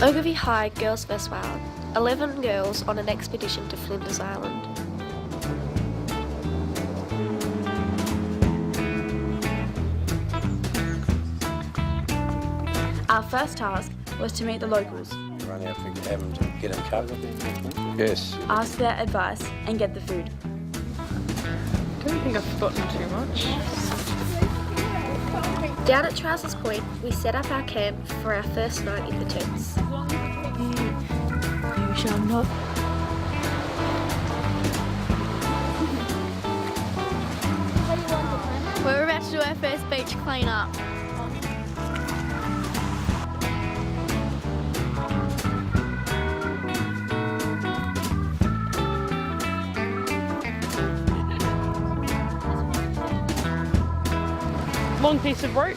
Ogilvie High Girls vs Wild. 11 girls on an expedition to Flinders Island. Our first task was to meet the locals, Run out for them to get them covered. Yes. ask their advice and get the food. I don't think I've forgotten too much. Down at Trousers Point, we set up our camp for our first night in the tents. You shall not. We're about to do our first beach clean-up. Long piece of rope,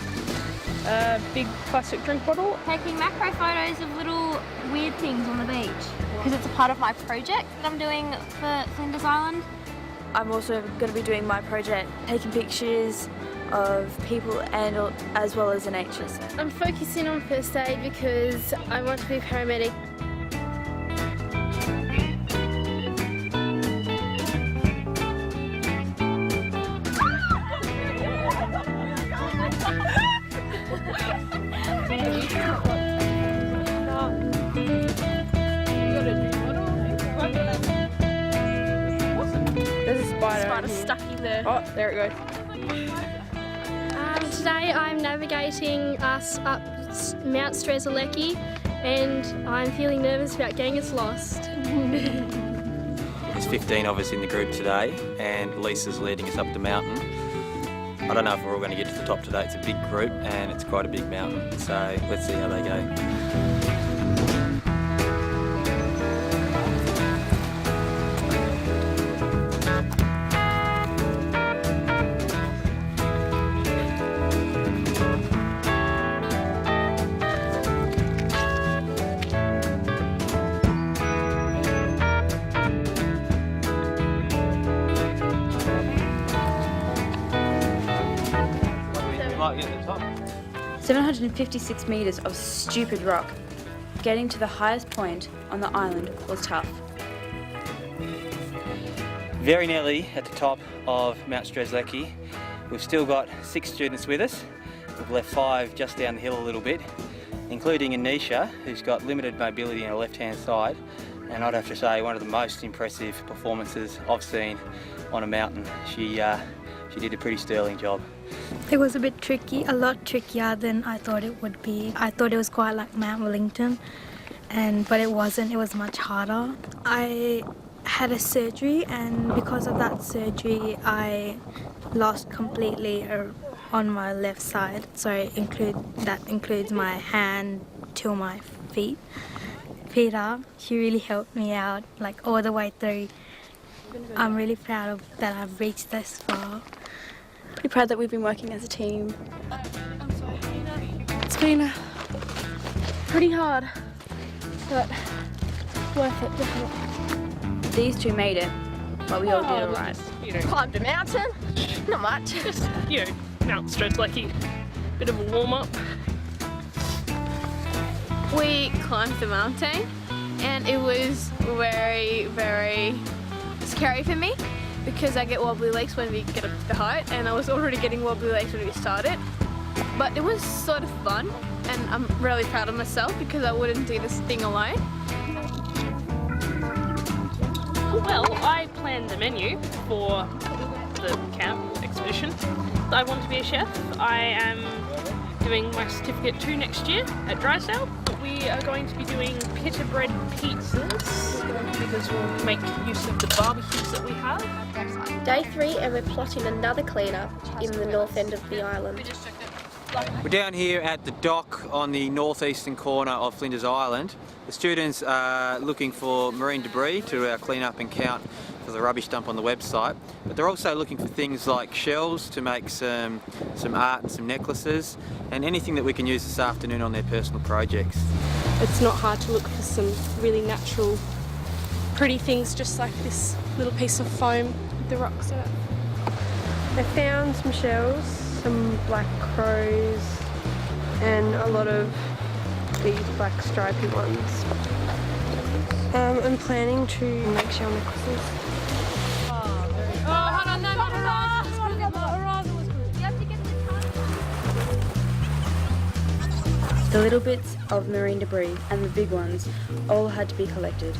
a big plastic drink bottle. Taking macro photos of little weird things on the beach because it's a part of my project that I'm doing for Flinders Island. I'm also going to be doing my project, taking pictures of people and as well as the nature. I'm focusing on first aid because I want to be a paramedic. There's a spider Stuck in there. Oh, there it goes. Today I'm navigating us up Mount Strzelecki and I'm feeling nervous about getting us lost. There's 15 of us in the group today and Lisa's leading us up the mountain. I don't know if we're all going to get to the top today. It's a big group and it's quite a big mountain, so let's see how they go. Get the top. 756 metres of stupid rock. Getting to the highest point on the island was tough. Very nearly at the top of Mount Strzelecki. We've still got 6 students with us. We've left 5 just down the hill a little bit, including Anisha, who's got limited mobility on her left-hand side. And I'd have to say, one of the most impressive performances I've seen on a mountain. She did a pretty sterling job. It was a bit tricky, a lot trickier than I thought it would be. I thought it was quite like Mount Wellington, but it wasn't. It was much harder. I had a surgery, and because of that surgery I lost completely on my left side. So that includes my hand to my feet. Peter, he really helped me out like all the way through. I'm really proud of that I've reached this far. Pretty proud that we've been working as a team. It's been pretty hard, but worth it, definitely. These two made it, but we all did alright. Climbed a mountain, not much. Just, Mount Strzelecki, bit of a warm-up. We climbed the mountain and it was very, very scary for me because I get wobbly legs when we get up the height, and I was already getting wobbly legs when we started. But it was sort of fun and I'm really proud of myself because I wouldn't do this thing alone. Well, I planned the menu for the camp expedition. I want to be a chef. I am doing my certificate 2 next year at Drysdale. We are going to be doing pita bread pizzas because we'll make use of the barbecues that we have. Day 3 and we're plotting another clean-up in the north end of the island. We're down here at the dock on the northeastern corner of Flinders Island. The students are looking for marine debris to clean up and count for the rubbish dump on the website, but they're also looking for things like shells to make some art and some necklaces, and anything that we can use this afternoon on their personal projects. It's not hard to look for some really natural, pretty things, just like this little piece of foam with the rocks in it. I found some shells, some black crows, and a lot of these black stripy ones. I'm planning to make shell necklaces. The little bits of marine debris and the big ones all had to be collected.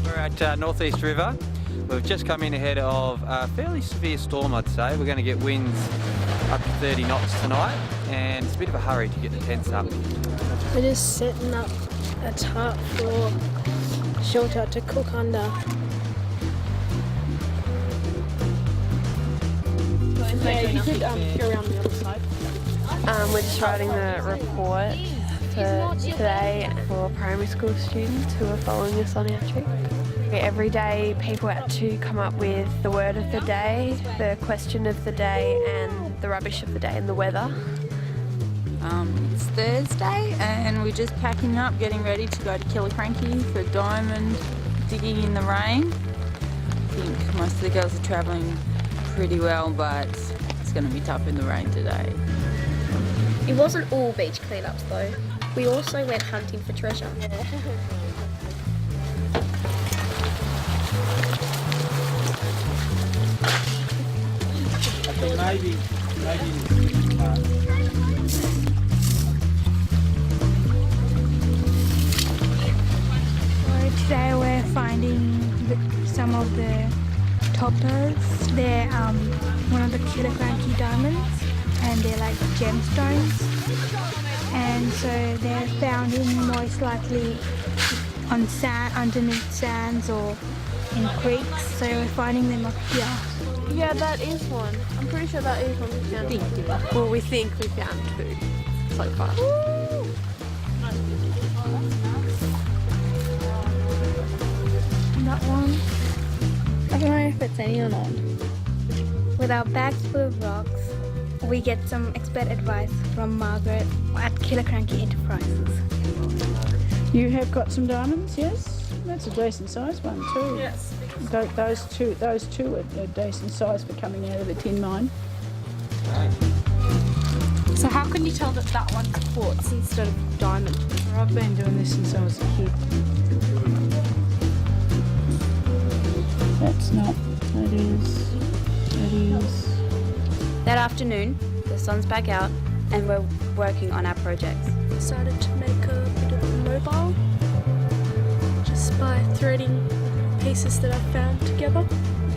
We're at North East River. We've just come in ahead of a fairly severe storm, I'd say. We're going to get winds up to 30 knots tonight, and it's a bit of a hurry to get the tents up. We're just setting up a tarp for shelter to cook under. Yeah, you could go around the other side. We're just writing the report for today for primary school students who are following us on our trip. Every day people had to come up with the word of the day, the question of the day and the rubbish of the day and the weather. It's Thursday and we're just packing up, getting ready to go to Killiecrankie for diamond digging in the rain. I think most of the girls are travelling pretty well, but it's going to be tough in the rain today. It wasn't all beach cleanups though. We also went hunting for treasure. Maybe. Today we're finding some of the toppers. They're one of the Killiecrankie diamonds, and they're like gemstones. And so they're found in most likely on sand, underneath sands or in creeks. So we're finding them up here. Yeah, that is one. I'm pretty sure that is one we found. Well, we think we found 2 so far. That one. I don't know if it's any or not. With our bags full of rocks, we get some expert advice from Margaret at Killiecrankie Enterprises. You have got some diamonds, yes? That's a decent sized one too. Yes. Those two are decent size for coming out of the tin mine. So how can you tell that that one's quartz instead of diamond? I've been doing this since I was a kid. That's not. That is. That afternoon, the sun's back out and we're working on our projects. Decided to make a bit of a mobile just by threading pieces that I've found together,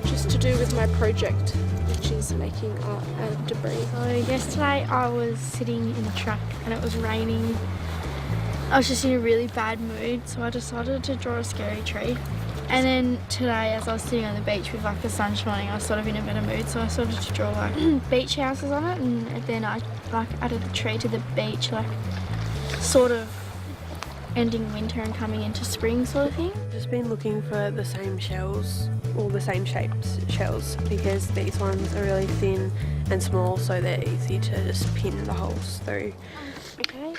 just to do with my project, which is making art out of debris. So yesterday I was sitting in the truck and it was raining. I was just in a really bad mood, so I decided to draw a scary tree. And then today, as I was sitting on the beach with like the sun shining, I was sort of in a better mood, so I started to draw like beach houses on it, and then I like added the tree to the beach, like sort of ending winter and coming into spring sort of thing. Just been looking for the same shells, all the same shaped shells, because these ones are really thin and small, so they're easy to just pin the holes through. Okay.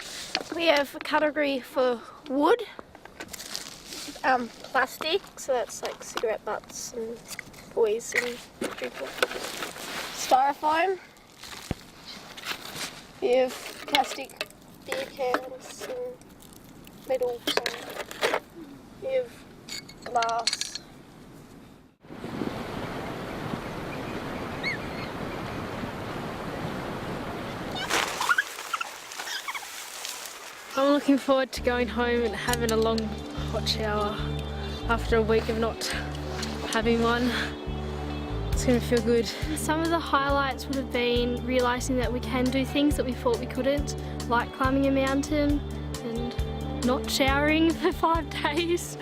We have a category for wood. Plastic, so that's like cigarette butts and toys and drinking. Styrofoam. You have plastic beer cans and metal. You have glass. I'm looking forward to going home and having a long hot shower after a week of not having one. It's going to feel good. Some of the highlights would have been realising that we can do things that we thought we couldn't, like climbing a mountain and not showering for 5 days.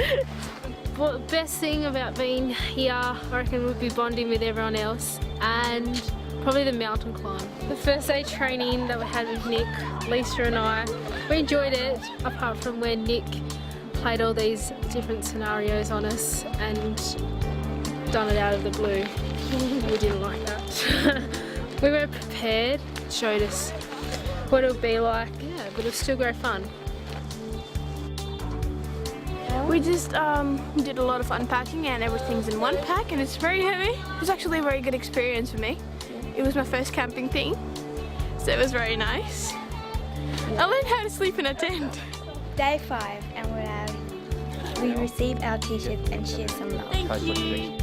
But the best thing about being here, I reckon, would be bonding with everyone else, and probably the mountain climb. The first day training that we had with Nick, Lisa and I, we enjoyed it, apart from when Nick played all these different scenarios on us and done it out of the blue. We didn't like that. We weren't prepared, showed us what it would be like, yeah, but it was still great fun. We just did a lot of unpacking and everything's in one pack and it's very heavy. It was actually a very good experience for me. It was my first camping thing, so it was very nice. I learned how to sleep in a tent. Day 5 and we received our t-shirts and share some love. Thank you.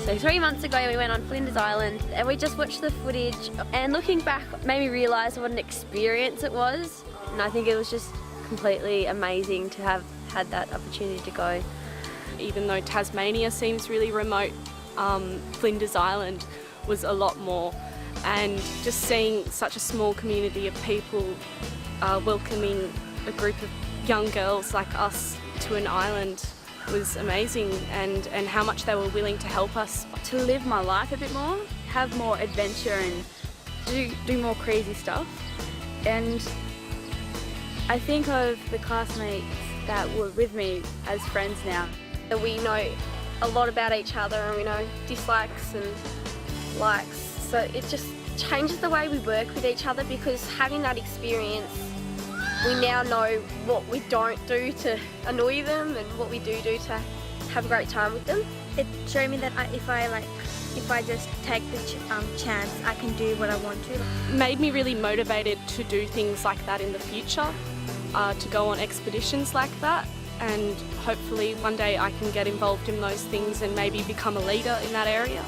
So 3 months ago we went on Flinders Island and we just watched the footage, and looking back made me realise what an experience it was, and I think it was just completely amazing to have had that opportunity to go. Even though Tasmania seems really remote, Flinders Island was a lot more, and just seeing such a small community of people welcoming a group of young girls like us to an island was amazing, and how much they were willing to help us. To live my life a bit more, have more adventure and do more crazy stuff. And I think of the classmates that were with me as friends now. We know a lot about each other and we know dislikes and likes, so it just changes the way we work with each other, because having that experience, we now know what we don't do to annoy them and what we do to have a great time with them. It showed me that if I just take the chance, I can do what I want to. Made me really motivated to do things like that in the future, to go on expeditions like that, and hopefully one day I can get involved in those things and maybe become a leader in that area.